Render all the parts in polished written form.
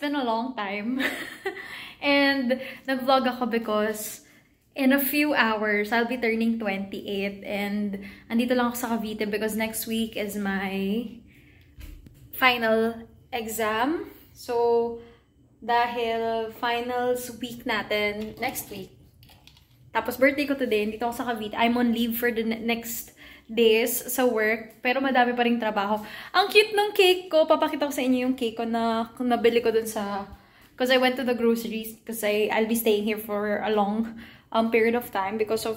been a long time. And nag-vlog ako because in a few hours, I'll be turning 28. And andito lang ako sa Cavite because next week is my final exam. So, dahil finals week natin next week. Tapos birthday ko today, dito ako sa Cavite. I'm on leave for the next days sa work, pero madami pa ring trabaho. Ang cute ng cake ko. Papakita ko sa inyo yung cake ko na nabili ko dun sa... Because I went to the groceries because I'll be staying here for a long period of time because of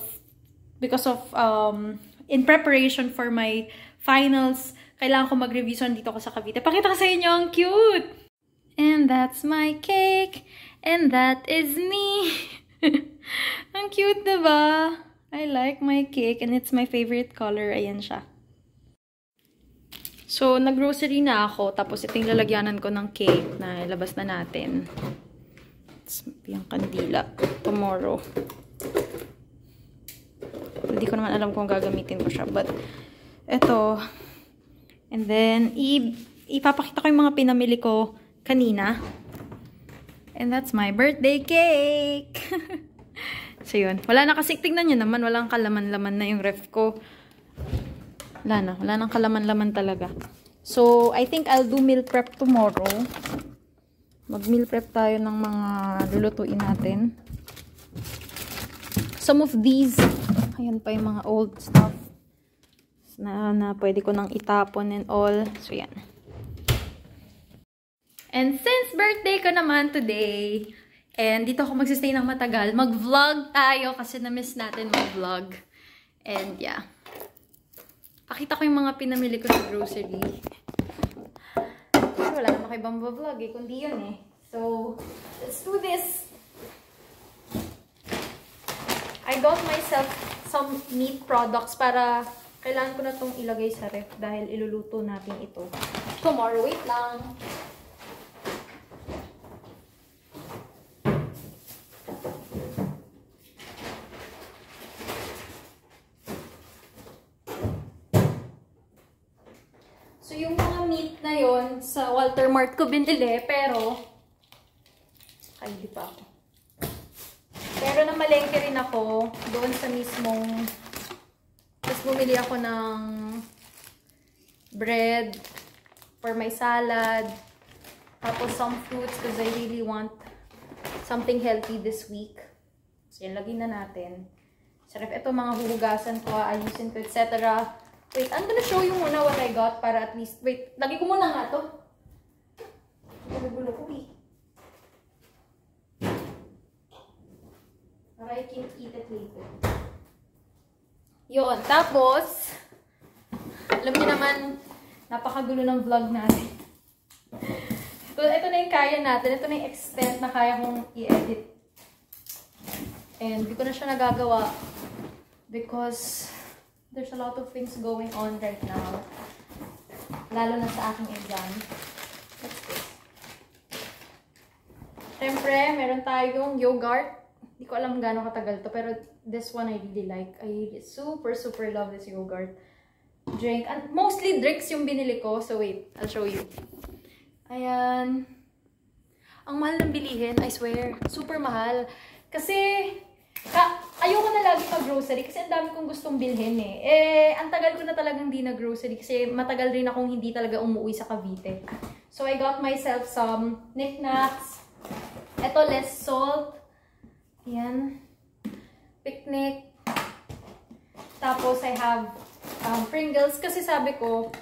in preparation for my finals. Kailangan ko mag-revision dito ko sa Cavite. Pakita ko sa inyo, ang cute! And that's my cake. And that is me. Ang cute, diba? I like my cake and it's my favorite color. Ayan siya. So, nag-grocery na ako. Tapos, ito yung lalagyanan ko ng cake na ilabas na natin. It's yung kandila. Tomorrow. Hindi ko naman alam kung gagamitin ko siya. But, ito. And then, ipapakita ko yung mga pinamili ko kanina. And that's my birthday cake! So, yun. Wala na kasi, tignan nyo naman, walang kalaman-laman na yung ref ko. Wala nang kalaman-laman talaga. So, I think I'll do meal prep tomorrow. Mag-meal prep tayo ng mga lulutuin natin. Some of these, ayan pa yung mga old stuff na pwede ko nang itapon and all. So, yan. And since birthday ko naman today, and dito ako magsistay ng matagal, mag-vlog tayo kasi na-miss natin mag-vlog. And yeah. Pakita ko yung mga pinamili ko sa grocery. Kasi wala naman kayo ibang vlog eh, kundi yun eh. So, let's do this. I got myself some meat products para kailangan ko na itong ilagay sa ref dahil iluluto natin ito. Tomorrow, wait lang. So, yung mga meat na yon sa Walter Mart ko binili, pero ay, di pa ako. Pero namalengke rin ako doon sa mismong tapos bumili ako ng bread for my salad. Tapos some fruits because I really want something healthy this week. So, yan, lagyan na natin. So, ito mga huhugasan ko, ayusin ko, etc. Wait, I'm gonna show you muna what I got para at least... Wait, lagi ko muna nga to. Nagugulo ko eh. Para I can eat it later. Yun, tapos... Alam niyo naman, napakagulo ng vlog natin. So, ito na yung kaya natin. Ito na yung extent na kaya kong i-edit. And hindi ko na siya nagagawa because... There's a lot of things going on right now. Lalo na sa aking exam. What's this? Siyempre, meron tayong yogurt. Hindi ko alam gaano katagal to. Pero this one I really like. I super, super love this yogurt drink. And mostly drinks yung binili ko. So wait, I'll show you. Ayan. Ang mahal ng bilihin, I swear. Super mahal. Kasi... ayoko na lagi mag-grocery kasi ang dami kong gustong bilhin eh. Ang tagal ko na talagang hindi nag-grocery kasi matagal rin akong hindi talaga umuwi sa Cavite. So, I got myself some knickknacks. Ito, less salt. Ayan. Picnic. Tapos, I have Pringles. Kasi sabi ko,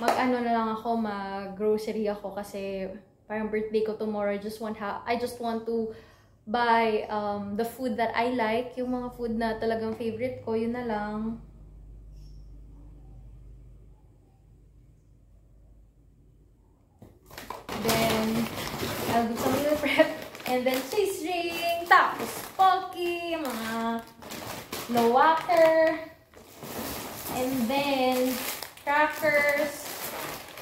mag-ano na lang ako, mag-grocery ako kasi parang birthday ko tomorrow. I just want to buy the food that I like. Yung mga food na talagang favorite ko, yun na lang. Then, I'll do some meal prep. And then, cheese ring. Tapos, Pocky. Mga no water. And then, crackers.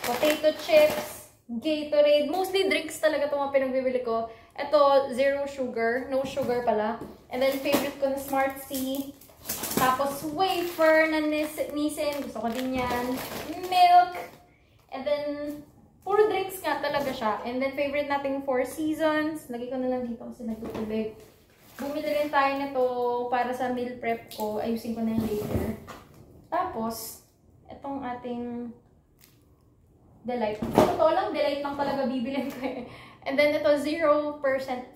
Potato chips. Gatorade. Mostly drinks talaga itong mga pinagbibili ko. Ito, zero sugar. No sugar pala. And then, favorite ko na Smart C. Tapos, wafer na Nissin. Gusto ko din yan. Milk. And then, Puro drinks nga talaga siya. And then, favorite nating Four Seasons. Lagi ko na lang dito kasi nagtutubig. Bumili rin tayo nito para sa meal prep ko. Ayusin ko na yung later. Tapos, itong ating Delight. Totoo lang, Delight lang talaga bibilin ko eh. And then, ito, 0%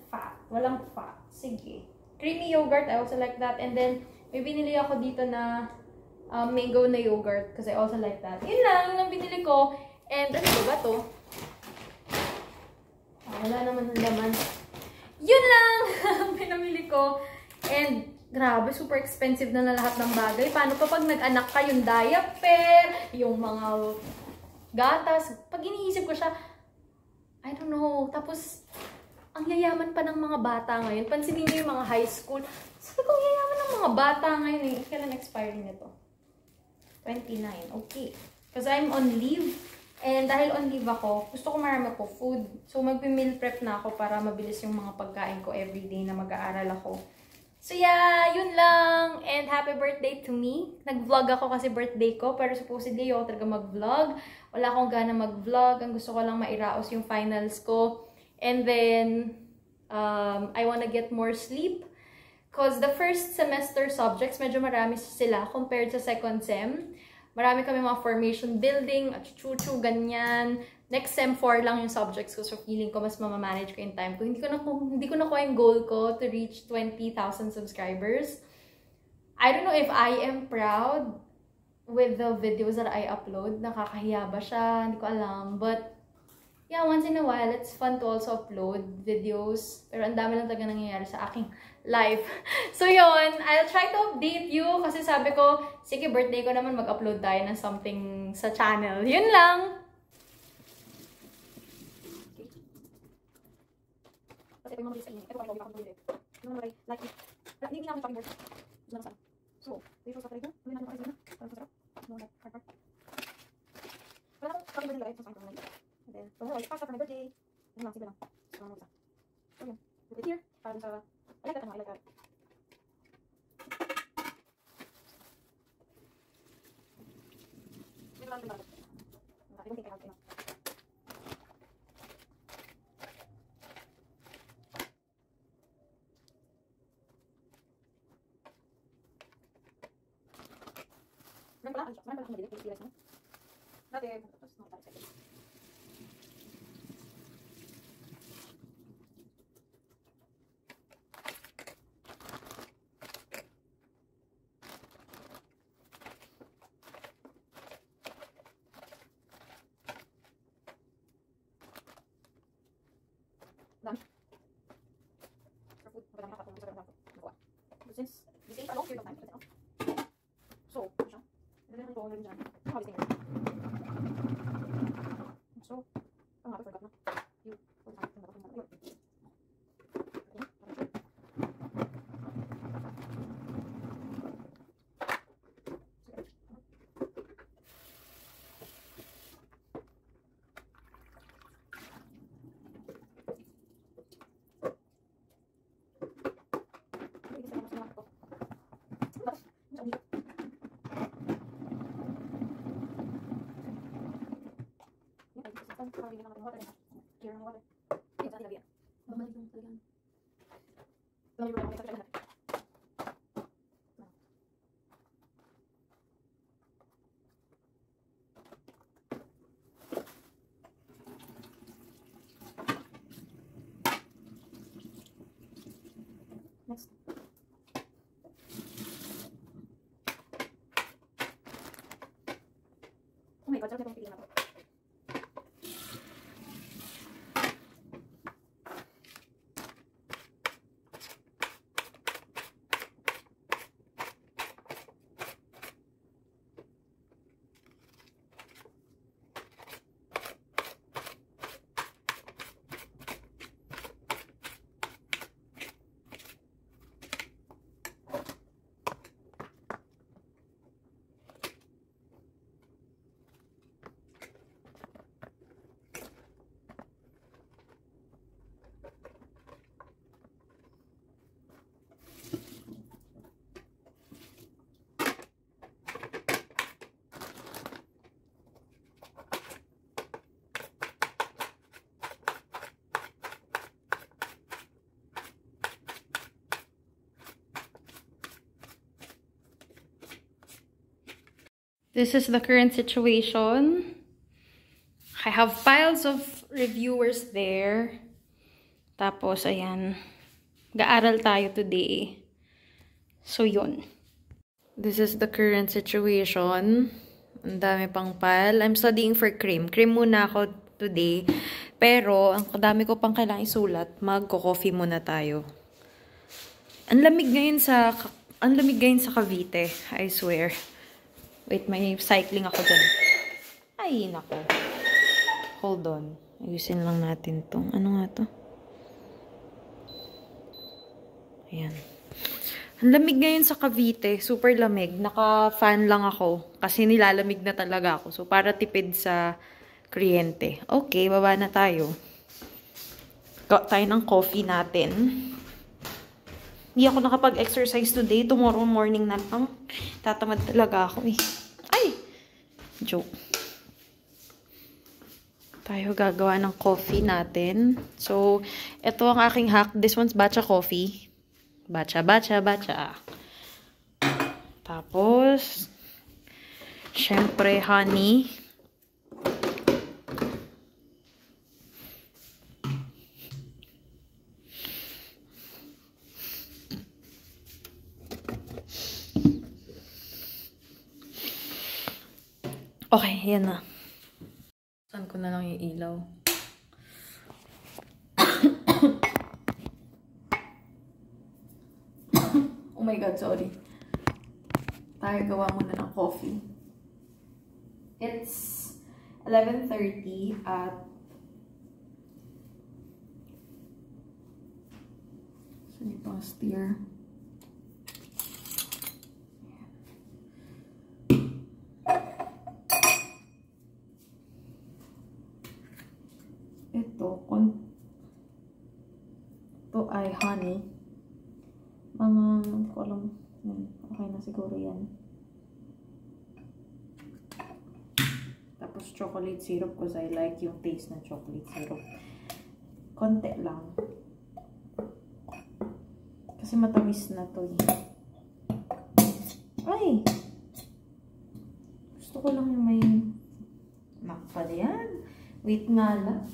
fat. Walang fat. Sige. Creamy yogurt. I also like that. And then, may binili ako dito na mango na yogurt because I also like that. Yun lang ang binili ko. And ano ba to? Wala naman ng laman. Yun lang ang pinamili ko. And grabe, super expensive na lahat ng bagay. Paano pa pag nag-anak ka, yung diaper, yung mga gatas. Pag iniisip ko siya, I don't know. Tapos, ang yayaman pa ng mga bata ngayon. Pansinin niyo yung mga high school. Sabi ko, yayaman ng mga bata ngayon eh. Kailan expiring nito? 29. Okay. Because I'm on leave. And dahil on leave ako, gusto ko marami ko food. So, mag-meal prep na ako para mabilis yung mga pagkain ko everyday na mag-aaral ako. So, yeah, yun lang. And happy birthday to me. Nag-vlog ako kasi birthday ko. Pero supposedly, ako talaga mag-vlog. Wala akong gana mag-vlog. Ang gusto ko lang mairaos yung finals ko. And then, I wanna get more sleep. Because the first semester subjects, medyo marami sila compared sa second sem. Marami kami mga formation building, at chuchu, ganyan. Next sem 4 lang yung subjects ko. So, feeling ko mas mamamanage ko yung time ko. Hindi ko nakuha yung goal ko to reach 20,000 subscribers. I don't know if I am proud with the videos that I upload. Nakakahiya ba siya? Hindi ko alam. But, yeah, once in a while, it's fun to also upload videos. Pero ang dami lang talaga nangyayari sa aking life. So, yun. I'll try to update you. Kasi sabi ko, sige, birthday ko naman, mag-upload tayo ng something sa channel. Yun lang. Kasi ito yung mga sa inyo. Ito pa yung ako bumili. Yung mga like, hindi na ako yung birthday. Gusto na sana. So, dito sa tayo. Hindi natin makasina. Para sa sarap. Mga like, hard. Wala akong fucking birthday guys. So, saan ko na. And then, so, like, pasta for my birthday. Yun lang, simple lang. So, ano isa. So, yun. Put it here. Para sa, I like that, I like that. Yun lang, yun lang. I don't think I have enough. Meron pala akong madilig. Please realize mo. Dati, tapos mga tayo second. Dami. For food, magandang nakakatulong sa ganda ko. Nakuha. But since this ain't a long period of time, let's out. So, siya. Nagandang ko na rin dyan. How is it? So, ang nga, I forgot na. You, for time, ang mga yun. Next. Oh my god, sarap na itong pilihan ako. This is the current situation. I have piles of reviewers there. Tapos, ayan. Gaaral tayo today. So, yun. This is the current situation. Ang dami pang pile. I'm studying for CRIM. CRIM muna ako today. Pero, ang dami ko pang kailangang isulat. Magko-coffee muna tayo. Ang lamig ngayon sa Cavite. I swear. Wait, may cycling ako dyan. Ay, nako. Hold on. Ayusin lang natin tong. Ano nga to? Ayan. Ang lamig ngayon sa Cavite. Super lamig. Naka-fan lang ako. Kasi nilalamig na talaga ako. So, para tipid sa kuryente. Okay, baba na tayo. Got tayo ng coffee natin. Hindi ako nakapag-exercise today. Tomorrow morning na lang. Tatamad talaga ako eh. Ay! Joke. Tayo gagawa ng coffee natin. So, ito ang aking hack. This one's batcha coffee. Batcha, batcha, batcha. Tapos, syempre, honey. Okay, yan na. Saan ko na lang yung ilaw? Oh my God, sorry. Tayo gawa muna ng coffee. It's 11:30 at saan yung pang steer? Ito ay honey. Hindi ko alam. Okay na siguro yan. Tapos chocolate syrup because I like yung taste ng chocolate syrup. Konti lang. Kasi matamis na to eh. Ay! Gusto ko lang yung may nakpal yan. Wait nga lang.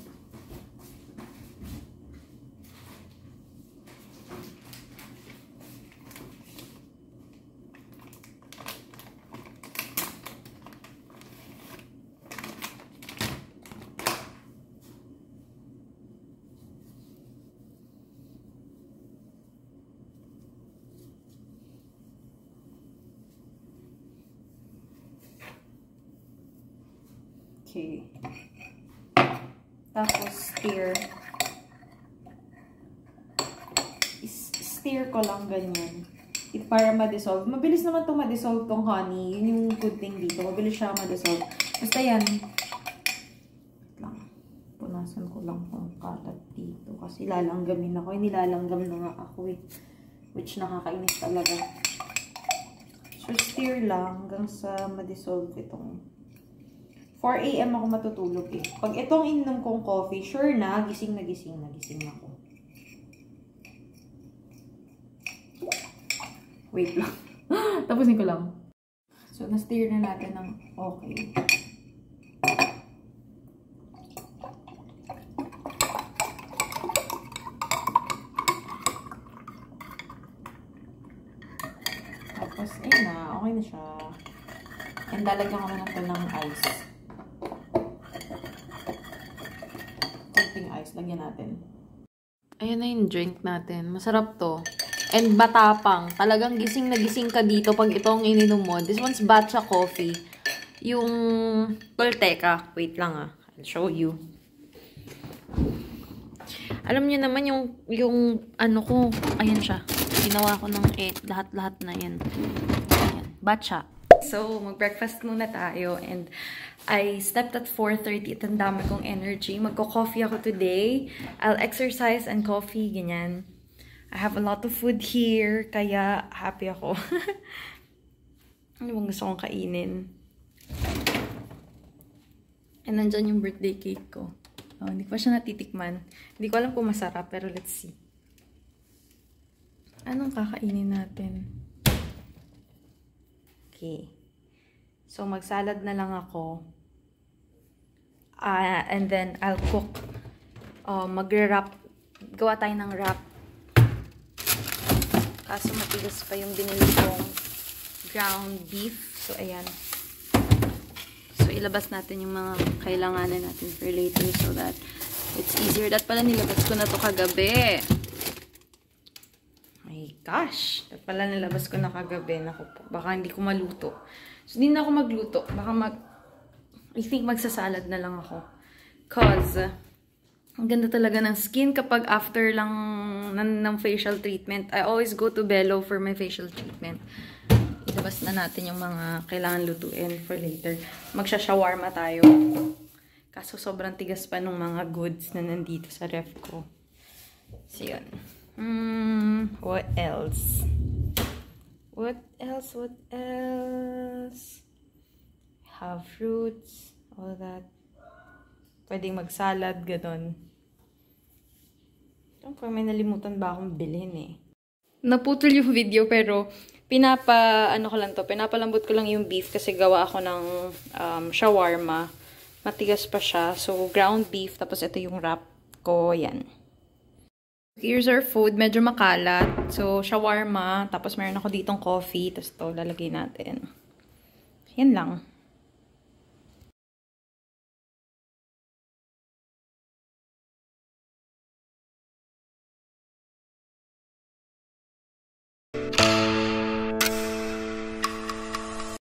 Okay. Tapos, stir ko lang ganyan. Para ma-dissolve. Mabilis naman itong ma-dissolve tong honey. Yun yung good thing dito. Mabilis siya ma-dissolve. Basta yan. Lang. Punasan ko lang ang kalat dito. Kasi lalanggamin ako. Nilalanggam na nga ako eh. Which nakakainis talaga. So, stir lang hanggang sa ma-dissolve itong 4 AM ako matutulog eh. Pag itong ininom kong coffee, sure na, gising ako. Wait lang. Tapusin ko lang. So, na-stir na natin ng okay. Tapos, ayun na. Okay na siya. And lalagyan ko na ito ng ice. Ice, lagyan natin. Ayan na yung drink natin. Masarap to. And matapang. Talagang gising na gising ka dito pag itong ininom mo. This one's batcha coffee. Yung Tolteca. Wait lang ah. I'll show you. Alam niyo naman yung ano ko. Ayan siya. Ginawa ko ng lahat-lahat na yan. Ayan. Batcha. So, mag-breakfast muna tayo. And I slept at 4:30 at ang dami kong energy. Magko-coffee ako today. I'll exercise and coffee, ganyan. I have a lot of food here, kaya happy ako. Ano bang gusto kong kainin? And nandyan yung birthday cake ko. Oh, hindi ko pa siya natitikman. Hindi ko alam kung masarap, pero let's see. Anong kakainin natin? Okay. So, magsalad na lang ako. And then, I'll cook. Magre-wrap. Gawa tayo ng wrap. Kaso matigas pa yung binili kong ground beef. So, ayan. So, ilabas natin yung mga kailanganan natin for later so that it's easier. Dat pala nilabas ko na to kagabi. My gosh. Dat pala nilabas ko na kagabi. Naku po. Baka hindi ko maluto. So, hindi na ako magluto. Baka I think magsasalad na lang ako. Cause, ang ganda talaga ng skin kapag after lang ng facial treatment. I always go to Bello for my facial treatment. Ilabas na natin yung mga kailangan lutuin for later. Magsha-shawarma tayo. Kaso sobrang tigas pa ng mga goods na nandito sa ref ko. So, yun. What else? What else? What else? Have fruits. All that. Pwedeng magsalad, ganon. Kung may nalimutan ba akong bilhin eh. Naputol yung video pero pinapalambot ko lang yung beef kasi gawa ako ng shawarma. Matigas pa siya. So, ground beef. Tapos ito yung wrap ko. Yan. Here's our food. Medyo makalat. So, shawarma. Tapos meron ako ditong coffee. Tapos ito, lalagay natin. Yan lang.